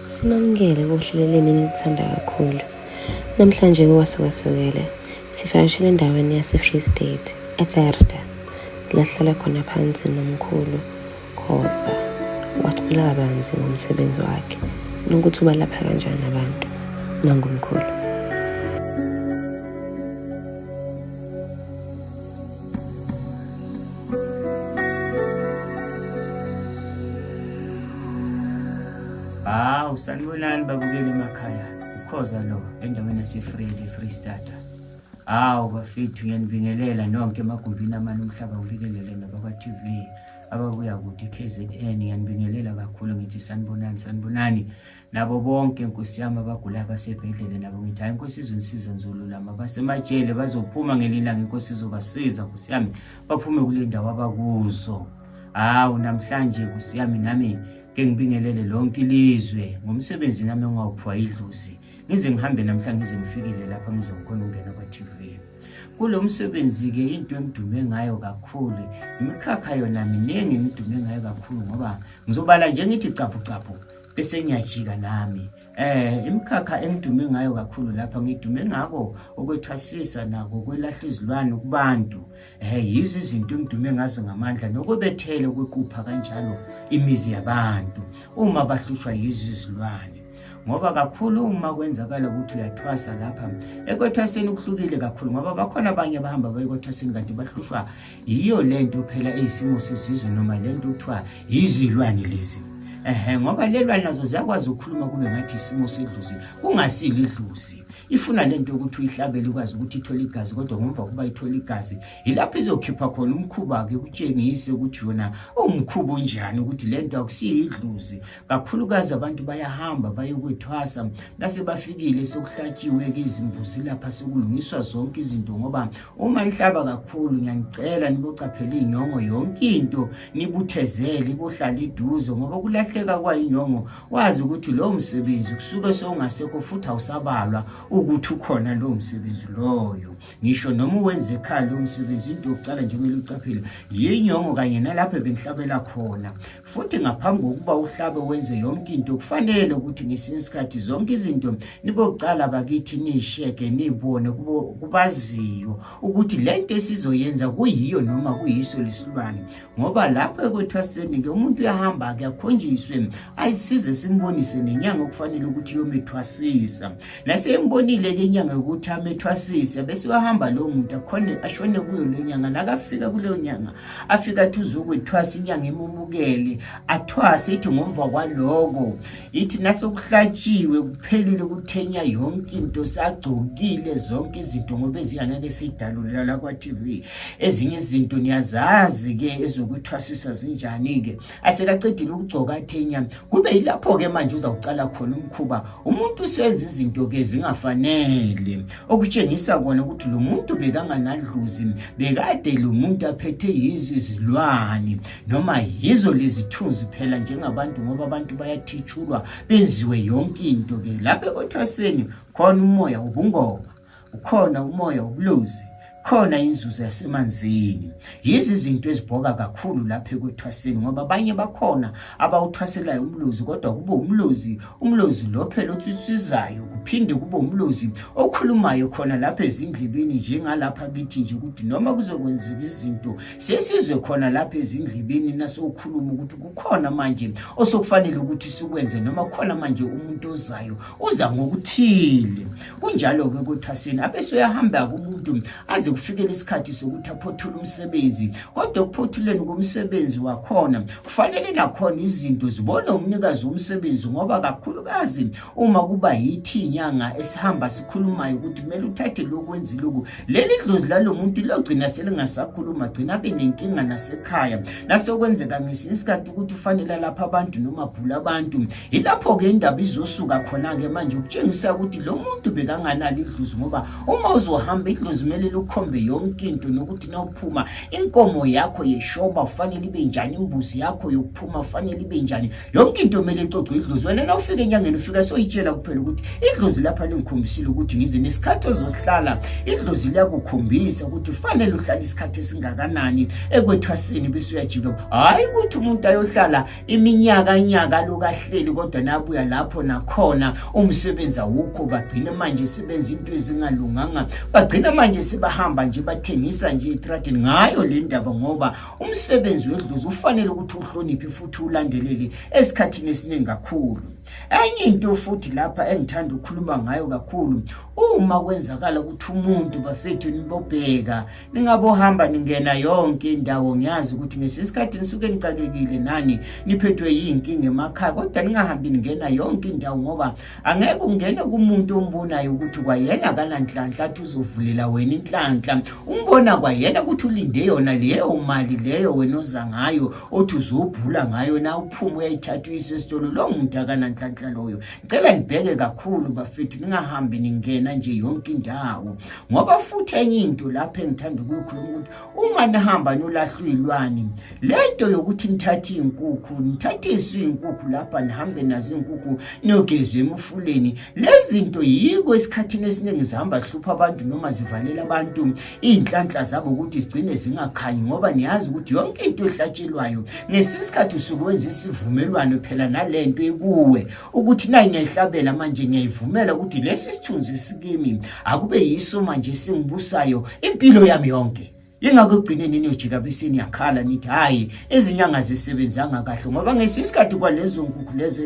Sinamukele kuhleleleni enilithanda kakhulu. Namhlanje kuwasukasukele sivakashele endaweni yase-Free State, eVerda, la hlala khona phansi nomkhulu Khoza. Wacula kabanzi ngomsebenzi wakhe nokuthi ubalapha kanjani abantu. Nangumkhulu. Sanibonani babukeli emakhaya. Ukhoza lo endaweni yase-Free State. Bafethu ngiyanibingelela nonke emagumbini amanye umhlaba ubikelele nabakwa-TV ababuya kude KZN. Ngiyanibingelela kakhulu ngithi sanibonani nabo bonke Nkosi yami abagula abasebhedlela nabo ngithi hayi Nkosi izonisiza nzolulama basemajele bazophuma ngelilanga Nkosi izobasiza Nkosi yami baphume kule ndawo abakuzo. Namhlanje Nkosi yami nami ke ngibingelele lonke ilizwe ngomsebenzi nami engawuphiwa idlozi ngize ngihambe namhlanje ngize ngifikile lapha ngizokhona ukungena kwa-TV. Kulo msebenzi ke into engidume ngayo kakhulu imikhakha yona miningi ngidume ngayo kakhulu ngoba ngizobala nje ngithi caphu bese ngiyajika nami. Imikhakha engidume ngayo kakhulu lapha ngidume ngako ukwethwasisa nako kwelahla izilwane kubantu. Yizi izinto engidume ngazo ngamandla nokubethele ukwequpha kanjalo imizi yabantu uma bahlushwa yizi izilwane. Ngoba kakhulu uma kwenzakala ukuthi uyathwasa lapha ekwethwaseni kuhlukile kakhulu ngoba bakhona abanye bahamba bayekwethwaseni kanti bahlushwa yiyo lento phela eyisimo sesizwe noma lento kuthiwa yizilwane lezi. Ngoba lelwane nazo ziyakwazi ukukhuluma kube ngathi isimo sedluzi kungasili idluzi. Ifuna lento ukuthi uyihlabele ukwazi ukuthi ithole igazi kodwa ngomva kuba ithole igazi ilapho izokhipha khona umkhuba ke kutshengise ukuthi yona umkhuba unjani ukuthi lento akusiyi idluzi. Kakhulukazi abantu bayahamba bayokwethwasa base bafikile sokuhlatshiwe ke izimbuzi lapha sokulungiswa zonke izinto ngoba uma nihlaba kakhulu ngiyanicela nibocaphela inyongo yonke into nibuthezele ibohlala iduzo ngoba kulahleka kwayinyongo wazi ukuthi lo msebenzi kusuke songasekho futhi awusabalwa ukuthi ukhona lo msebenzi loyo. Ngisho noma uwenze ekhaya lo msebenzi into yokucala nje kumele ucaphele yinyongo kanye nalapho bengihlabela khona. Futhi ngaphambi kokuba uhlabe wenze yonke into kufanele ukuthi ngesinye isikhathi zonke izinto nibokucala bakithi nisheke nibone kubaziyo ukuthi lento esizoyenza kuyiyo noma kuyiso lesilwane ngoba lapho ekwethwaseni ke umuntu uyahamba ke akhonjiswe ayisize simbonise nenyanga okufanele ukuthi yomethwasisa nasembonile ke inyanga ukuthi amethwasise bese wahamba lo muntu akhona ashone kuyo lenyanga nakafika kuleyo nyanga afika athi uzokwethwasa inyanga emumukele athwase ithi ngomva kwaloko ithi nasokuhlatshiwe kuphelile kuthenya yonke into sagcokile zonke izinto ngoba ezingeke sidalulela la kwa-TV ezinye izinto niyazazi ke ezokuthwasisa zinjani ke asekaqedile ukugcoka athenya kube yilapho ke manje uzawucala khona umkhuba umuntu usenza izinto ke zingafanele okutshengisa kona ukuthi lo muntu bekanganadluzi bekade lo muntu aphethe izilwane noma yizo lezithunzi phela njengabantu ngoba abantu bayathitshulwa benziwe yonke into ke lapha ekwethwaseni khona umoya ubungoma ukhona umoya ubulozi khona inzuzo yasemanzini. Yizi izinto ezibhoka kakhulu lapha ekwethwaseni ngoba abanye bakhona abawuthwaselayo umlozi kodwa kube umlozi lo phela otsitshizayo kuphinde kube umlozi okhulumayo khona lapha ezindlebeni njengalapha kithi nje ukuthi noma kuzokwenzeka izinto sesizwe khona lapha ezindlebeni nasokhuluma ukuthi kukhona manje osokufanele ukuthi sikwenze noma kukhona manje umuntu ozayo uza ngokuthile. Kunjalo ke ekwethwaseni abese uyahamba kumuntu aze kufikele isikhathi sokuthi aphothule umsebenzi kodwa ukuphothuleni komsebenzi wakhona kufanele nakhona izinto zibone umnikazi womsebenzi ngoba kakhulukazi uma kuba yithi inyanga esihamba sikhulumayo ukuthi kumele uthathe lokwenza lokhu leli dlozi lalo muntu logcina selingasakhuluma gcina abe nenkinga nasekhaya nasokwenzeka ngesinye isikhathi ukuthi ufanele lapha abantu noma bhula abantu ilapho ke indaba izosuka khona ke manje ukutshengisa ukuthi lo muntu bekanganalo idlozi ngoba uma uzohamba idlozi kumele ukhombe yonke into nokuthi nawuphuma inkomo yakho yeshoba ufanele ibe njani, imbuzi yakho yokuphuma ufanele ibe njani, yonke into kumele icocwe idlozi. Wena nawufika enyangeni ufika soyitshela kuphela ukuthi idlozi lapha lingikhombisile ukuthi ngize nesikhathi ozosihlala. Idlozi liyakukhombisa ukuthi ufanele uhlale isikhathi esingakanani ekwethwasini bese uyajika. Hayi ukuthi umuntu ayohlala iminyaka lokahleli kodwa nabuya lapho nakhona umsebenzi awukho, bagcina manje sebenza into ezingalunganga, bagcina manje sebahamba nje bathengisa nje etradini ngayo le ndaba, ngoba umsebenzi wedlozi ufanele ukuthi uhloniphe futhi ulandelele esikhathini esiningi kakhulu. Enye into futhi lapha engithanda ukukhuluma ngayo kakhulu, uma kwenzakala ukuthi umuntu bafethu nibobheka ningabohamba ningena yonke indawo, ngiyazi ukuthi ngesikhathi nisuke nicakekile nani niphethwe yinkinga emakhaya, kodwa ningahambi ningena yonke indawo, ngoba angeke ungene kumuntu ombonayo ukuthi kwayena kananhlanhla athi uzovulela wena inhlanhla, umbona kwayena ukuthi ulinde yona leyo mali leyo wena oza ngayo othi uzobhula ngayo na uphuma uyayithatha uyisesitolo. Lo muntu akananhlanhla loyo. Ngicela nibheke kakhulu bafethu, ningahambi ningena nje yonke indawo, ngoba futhi enye into lapha engithanda ukukhuluma ukuthi uma nihamba nolahla izilwane, lento yokuthi nithathe izinkukhu, nithathiswe izinkukhu lapha nihambe nazo izinkukhu niyogezwe emfuleni, lezi zinto yiko esikhathini esiningi zihamba sihlupha abantu noma zivalela abantu inhlanhla zabo ukuthi sigcine zingakhanyi, ngoba niyazi ukuthi yonke into ehlatshelwayo ngesikhathi usuke wenza isivumelwano phela nalento ekuwe ukuthi nayi ngiyahlabela manje ngiyayivumela ukuthi lesi sithunzi sikimi akube yiso manje singibusayo impilo yami yonke. Ingakugcineni niyojika besini yakhala nithi hayi izinyanga zisebenzanga kahle, ngoba ngesikhathi kwalezo nkukhu lezo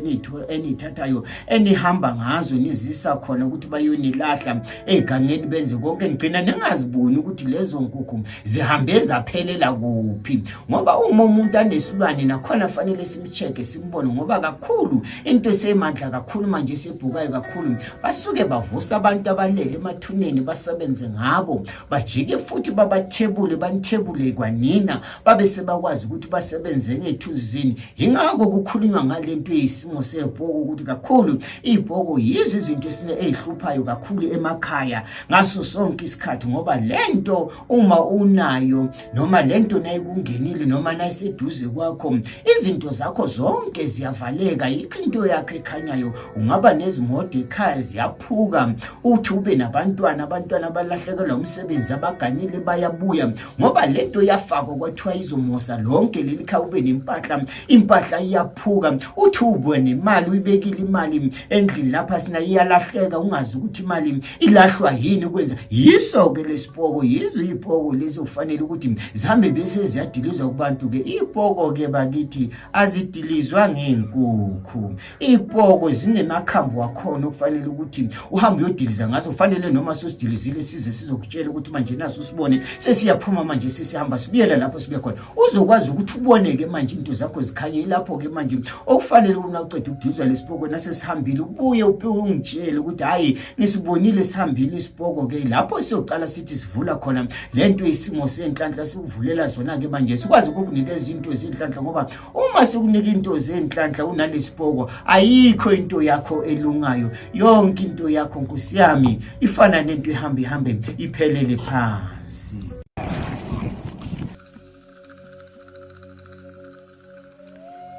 enithathayo enihamba ngazo nizisa khona ukuthi bayonilahla egangeni benze konke, ngicina ningaziboni ukuthi lezo nkukhu zihambe zaphelela kuphi, ngoba uma umuntu anesilwane nakhona fanele simcheke simbone, ngoba kakhulu into esemandla kakhulu manje esebhukayo kakhulu basuke bavusa abantu abalele emathuneni basebenze ngabo, bajike futhi babathebule banithebule kwanina babe sebakwazi ukuthi basebenze ngethunzini. Ingakho kukhulunywa ngalento yesimo sebhoko ukuthi kakhulu ibhoko yizo izinto ezihluphayo kakhulu emakhaya ngaso sonke isikhathi, ngoba lento uma unayo noma lento nayikungenile noma nayiseduze kwakho izinto zakho zonke ziyavaleka, yikho into yakho ekhanyayo. Ungaba nezimoto ekhaya ziyaphuka, uthi ube nabantwana abalahlekelwa umsebenzi abaganile bayabuya, ngoba lento yafakwa kwathiwa izomosa lonke leli khaya, ube nempahla impahla iyaphuka, uthi ube nemali uyibekile imali endlini lapha sina iyalahleka ungazi ukuthi imali ilahlwa yini kwenza. Yiso ke lesipoko, yizo ipoko lezo kufanele ukuthi zihambe bese ziyadilizwa kubantu ke. Ipoko ke bakithi azidilizwa ngenkukhu, ipoko zinemakhambo akhona okufanele ukuthi uhambe uyodiliza ngazo, kufanele noma sosidilizile size sizokutshela ukuthi manje naso sibone sesiyaphuma manje sesihamba sibuyela lapho sibuya khona, uzokwazi ukuthi uboneke manje into zakho zikhanye. Lapho ke manje okufanele una uqeda ukudizwa lesipoko nasesihambile ubuye ungitshele ukuthi hayi nisibonile sihambile isipoko ke, lapho siyocala sithi sivula khona lento isimo senhlanhla sivulela zona ke manje sikwazi ukukunika izinto zenhlanhla, ngoba uma sikunika into zenhlanhla unalesipoko ayikho into yakho elungayo, yonke into yakho Nkosi yami ifana nento ihambe iphelele phansi.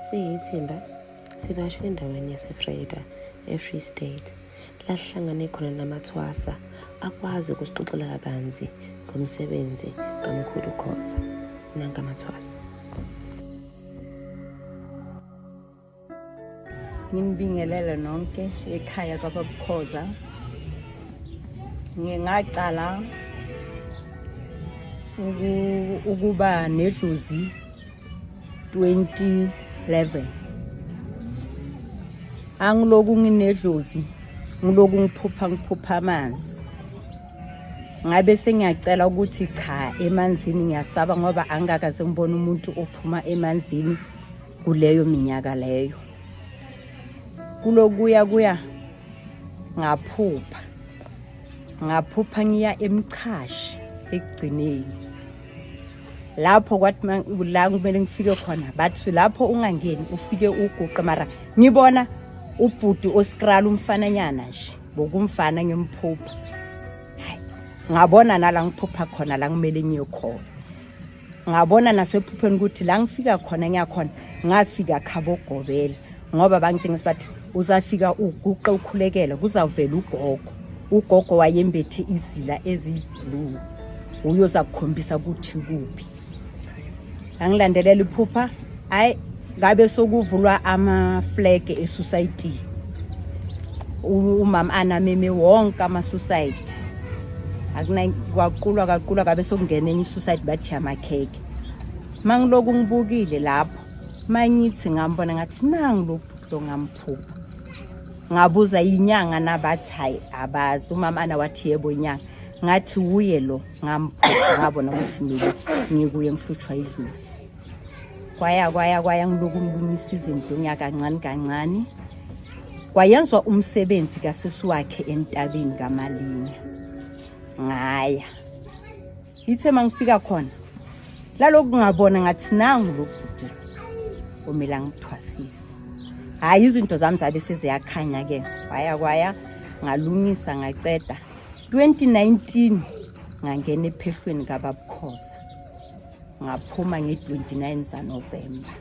Siyithimba sivashile endaweni yaseFreda eFree State, la sihlangane khona namathwasa akwazi ukusixoxela kabanzi ngomsebenzi kaMkhulu Khoza. Nanka amathwasa. Nginibingelela nonke ekhaya kaBabukhoza. Ngingacala ukuba nedlozi 2011. Angiloku nginedlozi, ngiloku ngiphupha amanzi. Ngabe sengiyacela ukuthi cha emanzini ngiyasaba, ngoba angakaze ngibone umuntu ophuma emanzini kuleyo minyaka leyo. Kulokuya ngaphupha ngiya emchashi ekugcineni. Lapho kwathi la kumele ngifike khona bathi lapho ungangeni ufike uguqe, mara ngibona ubhuti oskral umfananyana nje bokumfana ngimphupha. ngabona nala ngiphupha khona la ngimele ngiye khona ngabona nasephupheni ukuthi la ngifika khona ngiyakhona ngafika khabo Gobela ngoba bangitshengisa bathi uzafika uguqe ukhulekela kuzavela ugogo wayembethe izila eziblue uyoza kukhombisa ukuthi kuphi angilandelela iphupha hayi ngabe sokuvulwa ama flag eSociety umama anameme wonke ama society akuna kwaqulwa ngabe sokungena enye society bathi amakheke mangiloku ngibukile lapho mangithi ngambona ngathi nangilokudo ngamphupha ngabuza inyanga nabathi hayi abazi umama ana wathi yebo inyanga ngathi uye lo ngamphupha ngabona ukuthi mina ngikuye ngihluthwa idluzi kwaya ngiloku ngilungisa izinto kancane kwayenzwa umsebenzi kasisi wakhe entabeni kaMalinya ngaya ithe mangifika khona laloku ngabona ngathi nangu lokude omela ngithwasisa hayi izinto zami zabe seziyakhanya ke kwaya ngalungisa ngaceda 2019 ngangena ephehlweni kaBabukhoza ngaphuma nge29 za November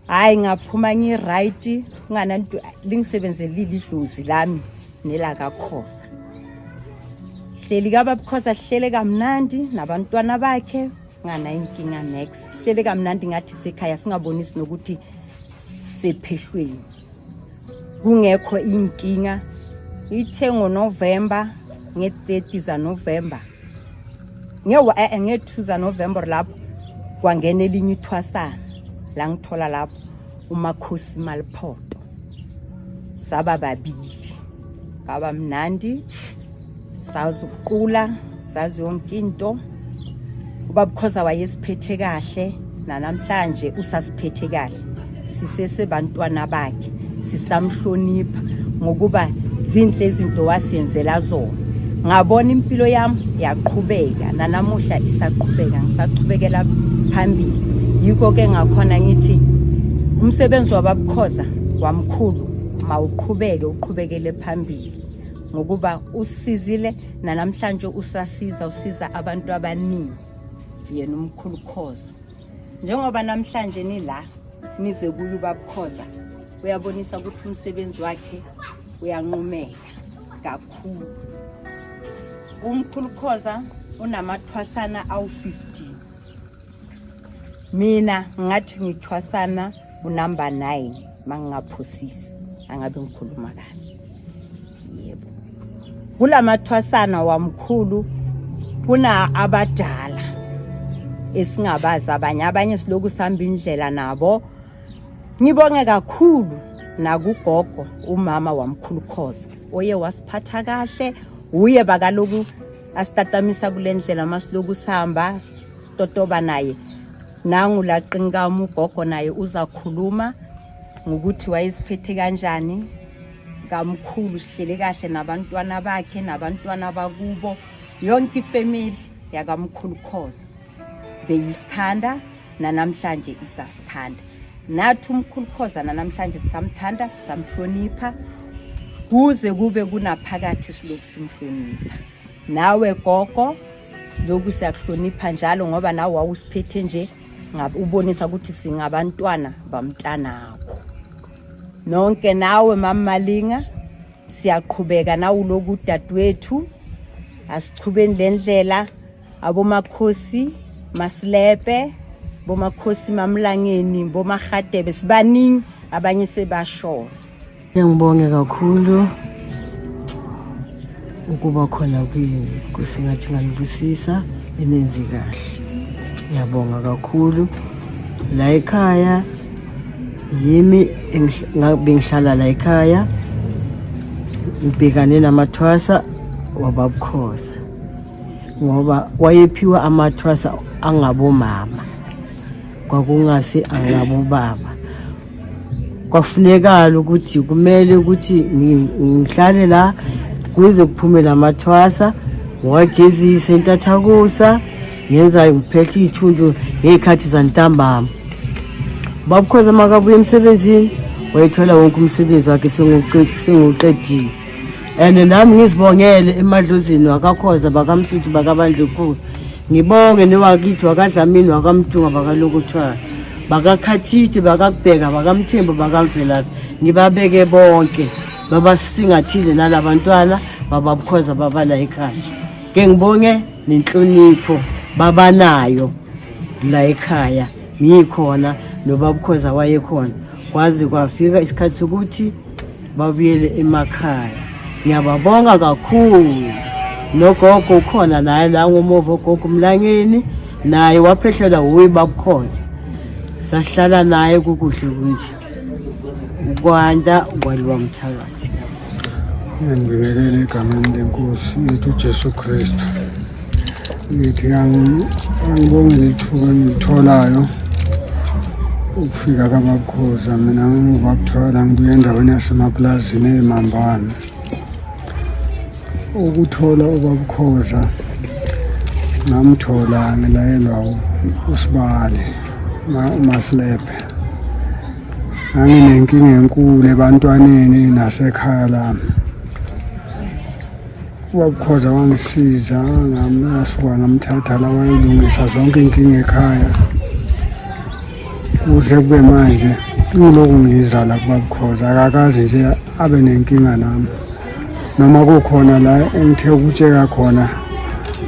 hayi ngaphuma ngiright kungananto lingisebenzelile idlozi lami nelaka Khoza hleli kaBabukhoza hlele kamnandi nabantwana bakhe ngana inkinga next hlele kamnandi ngathi sekhaya singabonisi nokuthi sephehlweni kungekho inkinga ithe ngoNovember nge30 za November nge2 za November lapho kwangena elinye ithwasana la ngithola lapho uMakhosi Maliphoto saba babili baba mnandi sazuqula sazi yonke into uBabukhoza wayesiphethe kahle namhlanje usasiphethe kahle sisesebantwana bakhe sisamhlonipha ngokuba zinhle izinto wasiyenzela zona ngabona impilo yami yaqhubeka nanamuhla isaqhubeka ngisaqhubekela phambili yiko ke ngakhona ngithi umsebenzi waBabukhoza wamkhulu uqhubekele phambili ngokuba usizile namhlanje usiza abantu abaningi yena umkhulu Khoza njengoba namhlanje nila nize kuyo uBabukhoza uyabonisa ukuthi umsebenzi wakhe uyanqumeka kakhulu umkhulu Khoza unamathwasana awu15 mina ngathi ngithwasana unumber 9 mangingaphosisi angabe ngikhuluma kahle yebo kulamathwasana wamkhulu kuna abadala esingabazi abanye siloku sihamba indlela nabo ngibonge kakhulu nakugogo umama wamkhulu Khoza oye wasiphatha kahle uye bakaloku asitatamisa kulendlela masiloku sihamba sitotoba naye nangu laqinga ugogo naye uzakhuluma ngokuthi wayesiphethe kanjani kamkhulu sihlele kahle nabantwana bakhe nabantwana bakubo yonke ifamily yakamkhulu Khoza beyisithanda namhlanje isasithanda nathi umkhulu Khoza namhlanje samthanda samhlonipha kuze kube kunaphakathi siloku simhlonipha nawe gogo siloku siyakuhlonipha njalo ngoba nawe wawusiphethe nje ubonisa ukuthi singabantwana bamntanakho nonke nawe mama Malinga siyaqhubeka nawe loku dadwethu asichubeni lendlela abomakhosi Masilepe bomakhosi Mamlangeni boMagadebe sibaningi abanye sebashona ngibonge kakhulu ukuba khona kusingathi ngalibusisa enenzi kahle ngiyabonga kakhulu la ekhaya yimi bengihlala la ekhaya ngibhekane namathwasa waBabukhoza ngoba wayephiwa amathwasa angabomama kwakungase angabobaba kwafunekala ukuthi kumele ukuthi ngihlale la kuze kuphumela amathwasa ngwagezisa intathakusa ngenza ngiphethe ithundu ngezikhathi zantambama Babukhoza makabuye emsebenzini wayethola wonke umsebenzi wakhe senguqedile and nami ngizibongele emadlozini wakakhoza bakamsuthu bakabandlukhulu ngibonge newakithi wakadlamini wakamthunga bakalokuthwala bakakhathiti bakakubheka bakamthembu bakamvelasi ngibabeke bonke babasisingathile nalabantwana bababukhoza babala ekhaya ke ngibonge nenhlonipho babanayo la ekhaya ngikhona nobabukhoza wayekhona kwazi kwafika isikhathi sokuthi babuyele emakhaya ngiyababonga kakhulu nogogo ukhona naye la ngomovo gogo Mlangeni naye waphehlela uyibabukhoza sahlala naye kukuhle kunje ukwanda kwaliwa mthakathi ngibingelele egameni lenkosi yethu uJesu Kristu ngithi angibonge lithuba ngitholayo ukufika kababukhoza mina ngibakuthola ngibuye endaweni yasemaplazini eMambane ukuthola ubabukhoza ngamthola ngilayelwa uSibali uMasilephe nginenkinga enkulu ebantwaneni nasekhaya lami ubabukhoza wangisiza ngamasuka ngamthatha la wayelungisa zonke inkinga ekhaya kuze kube manje ngilokhu ngizala kubabukhoza akakazi nje abe nenkinga nami noma kukhona la engithe ukutsheka khona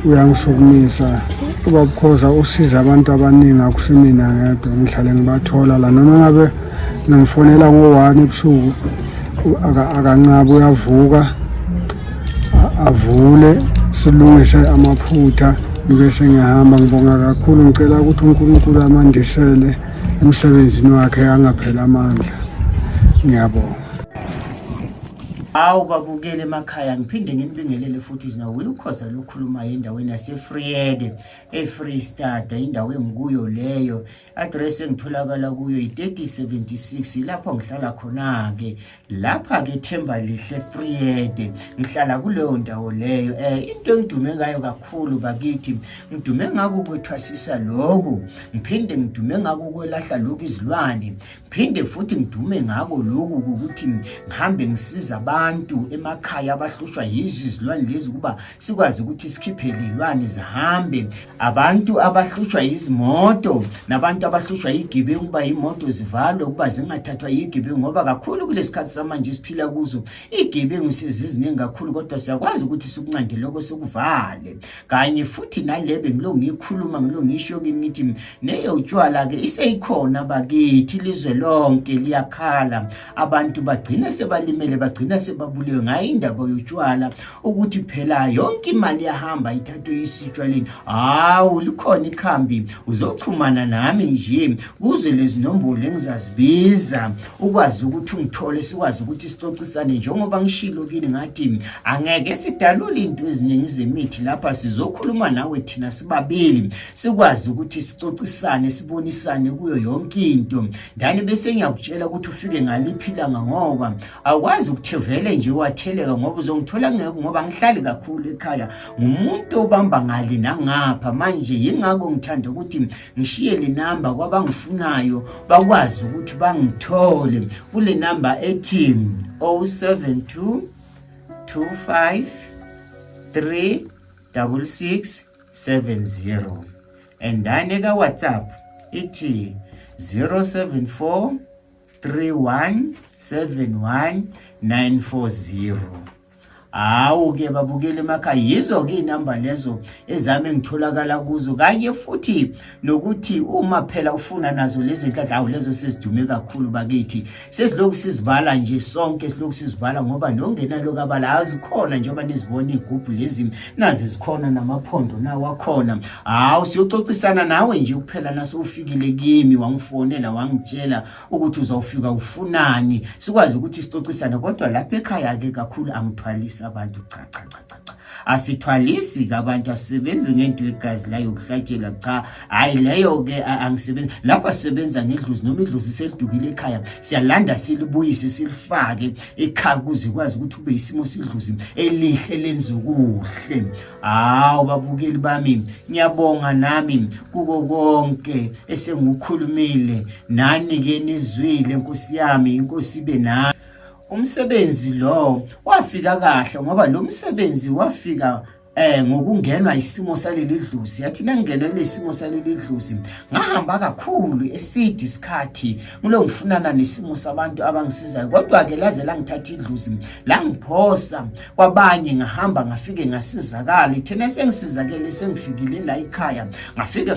uyangisukumisa ubabukhoza usiza abantu abaningi akusimina ngedwa ngihlale ngibathola la noma ngabe ngifonela ngo1 ebusuku akanqaba uyavuka avule silungise amaphutha bese ngihamba ngibonga kakhulu ngicela ukuthi uNkulunkulu amandisele emsebenzini wakhe angaphela amandla ngiyabonga Awu babukele emakhaya ngiphinde nginibingelele futhi nawo ukhoza lokhuluma endaweni yaseFreede eFree State indawo engikuyo leyo address engitholakala kuyo i3076 lapho ngihlala khona ke lapha ke Thembalihle Freede ngihlala kuleyo ndawo leyo into engidume ngayo kakhulu bakithi ngidume ngako kwethwasisa lokho ngiphinde ngidume ngako kwelahla lokho izilwane phinde futhi ngidume ngako lokho ukuthi ngihambe ngisiza abantu emakhaya abahlushwa yizizilwane lezi kuba sikwazi ukuthi sikhiphele izilwane zihambe abantu abahlushwa izimoto nabantu abahlushwa igibe kuba imoto zivalwe kuba zingathathwa igibe ngoba kakhulu kulesikhathi samanje siphila kuzo igibe ngisiziziningi kakhulu kodwa siyakwazi ukuthi sikunqande lokho sokuvale kanye futhi nalebe ngilo ngikhuluma ngilo ngisho ngithi neyo utshwala ke iseyikhona bakithi lizwe lonke liyakhala abantu bagcina sebalimele bagcina sebabulewe ngayo indaba yotshwala ukuthi phela yonke imali yahamba ithathwe isitshwaleni hawu likhona ikhambi uzoxhumana nami nje kuze lezi nombolo engizazibiza ukwazi ukuthi ungithole sikwazi ukuthi sixoxisane njengoba ngishilo kini ngathi angeke sidalule into eziningi zemithi lapha sizokhuluma nawe thina sibabili sikwazi ukuthi sixoxisane sibonisane kuyo yonke into ndani bese ngiyakutshela ukuthi ufike ngaliphilanga ngoba awukwazi ukuthevele nje watheleka ngoba uzongithola ngeke ngoba ngihlali kakhulu ekhaya ngumuntu obamba ngali nangapha manje yingako ngithanda ukuthi ngishiye le number kwabangifunayo bakwazi ukuthi bangithole kule number ethi 072 25 36670 and then ka WhatsApp ithi 074 3171940 Awu ke babukele emakhaya yizo ke inamba lezo ezame ngitholakala kuzo kanye futhi nokuthi uma phela ufuna nazo lezi zinhlanhla awu lezo sesidume kakhulu bakithi sesiloku sizibala nje sonke siloku sizibala ngoba nongena lokabala azikhona njengoba nizibona igroup lezi nazi zikhona namaphondo nawo akhona awu siyoxoxisana nawe nje kuphela naso ufikile kimi wangifonela wangitshela ukuthi uzawufika ufunani sikwazi ukuthi sixoxisane kodwa lapha ekhaya ke kakhulu angithwalisa abantu cha asithwalisi abantu asebenze ngento egazi la yokuhlatshela cha hayi leyo ke angisebenzi lapha sisebenza ngedluzi noma idluzi selidukile ekhaya siyalanda silibuyise silifake ekhaya kuze kwazi ukuthi ube isimo sidluzi elihle lenzukuhle hawo babukeli bami ngiyabonga nami kuko konke esengikukhulumile nani ke nizwile Nkosi yami inkosi ibe na umsebenzi lo wafika kahle ngoba lo msebenzi wafika ngokungenwa isimo saleli dlusi yathi nangenwe lesimo saleli dlusi ngahamba kakhulu esidi isikhathi ngilo ngifunana nesimo sabantu abangisizayo kodwa ke laze langithatha idlusi langiphosa kwabanye ngahamba ngafike ngasizakala thina sengisizakele sengifikile la ekhaya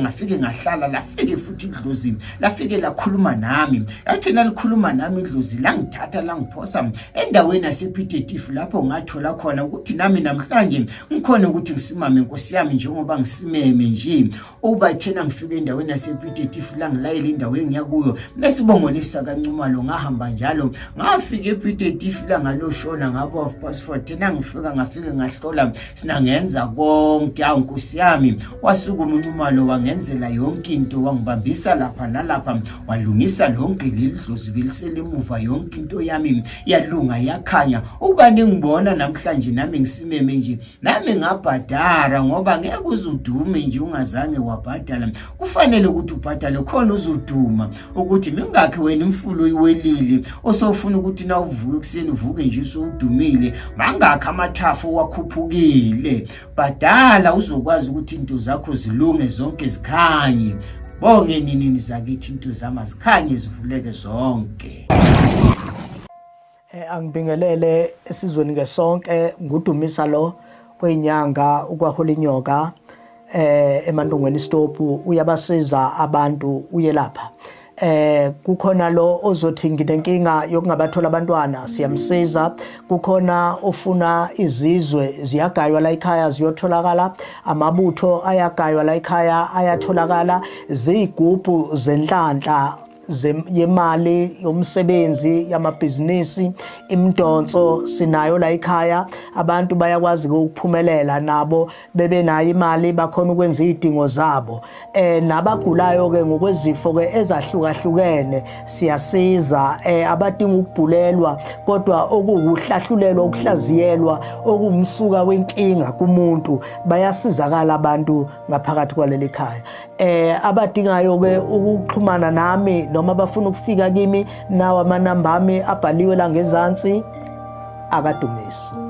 ngafike ngahlala lafike futhi idlusi lafike lakhuluma nami yathi nalikhuluma nami idlusi langithatha langiphosa endaweni yasePitetifu lapho ngathola khona ukuthi nami namhlanje ngikhona ukuthi ngisimame Nkosi yami njengoba ngisimeme nje uba thina ngifike endaweni yasePitetifu la ngilayela indawo engiyakuyo nesibongolisa kancumalo ngahamba njalo ngafika ePitetifu la ngaloshona ngabo passport thina ngafike ngahlola sinangenza konke Nkosi yami wasukuma uncumalo wangenzela yonke into wangibambisa lapha nalapha walungisa lonke lelidlozi beliselemuva yonke into yami yalunga yakhanya uba ningibona namhlanje nami ngisimeme nje nami ngabhadara ngoba ngeke uzudume nje ungazange wabhadala kufanele ukuthi ubhadale khona uzuduma ukuthi mingakhe wena imfulo iwelile osofuna ukuthi na uvuke kuseni uvuke nje usudumile mangakhe amathafu wakhuphukile bhadala uzokwazi ukuthi into zakho zilunge zonke zikhanye bonke nini zakithi into zama zikhanye zivuleke zonke. Angibingelele esizweni ngesonke ngudumisa lo kwenyanga ukwahola inyoka emandongweni stop uyabasiza abantu uyelapha kukhona lo ozothi nginenkinga yokungabathola abantwana siyamsiza kukhona ofuna izizwe ziyagaywa la ekhaya ziyotholakala amabutho ayagaywa la ekhaya ayatholakala zigubhu zenhlanhla yemali yomsebenzi yamabhizinisi imidonso sinayo la ekhaya abantu bayakwazi ukuphumelela nabo bebe nayo imali bakhona ukwenza izidingo zabo nabagulayo ke ngokwezifo ke ezahlukahlukene siyasiza abadinga ukubhulelwa kodwa okuwuhlahlulelwa ukuhlaziyelwa okumsuka wenkinga kumuntu bayasizakala abantu ngaphakathi kwaleli ekhaya abadingayo ke ukuxhumana nami noma bafuna ukufika kimi nawo amanamba ami abhaliwe la ngezansi akadumisi.